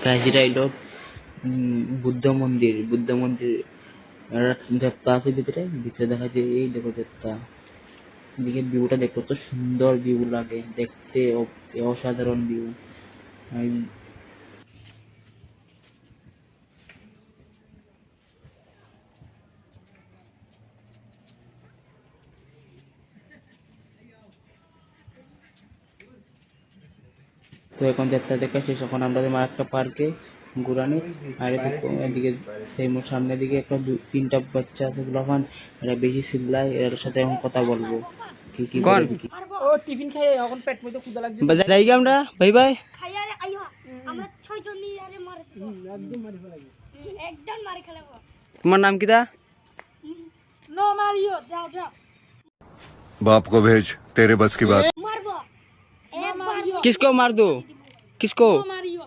Guys এটা হলো বুদ্ধ মন্দির দেবতা আছে ভিতরে দেখা যায়। এই দেখো দেবতা, এদিকে ভিউটা দেখো, কত সুন্দর ভিউ লাগে দেখতে, অসাধারণ ভিউ। তো এখন দেবতা দেখা শেষ, এখন আমরা একটা পার্কে ঘুরানি। আর এদিকে সামনের দিকে একটা তিনটা বাচ্চা আছে, গুলাফান এরা বেশি চিল্লায়, এর সাথে এখন কথা বলবো কি কি বলে দেখি। ও টিফিন খাই এখন পেট মধ্যে ক্ষুধা লাগছে, যাই আমরা বাই বাই। খাইয়ারে আইও আমরা 6 জন নিয়ে আরে মারে একদম মারি ফেলাবো, একদম মারে খেলাবো। তোমার নাম কিটা? নো মারিও, যাও যাও बाप को भेज, तेरे बस की बात। মারবো একবার किसको मार दो? किसको? মারিও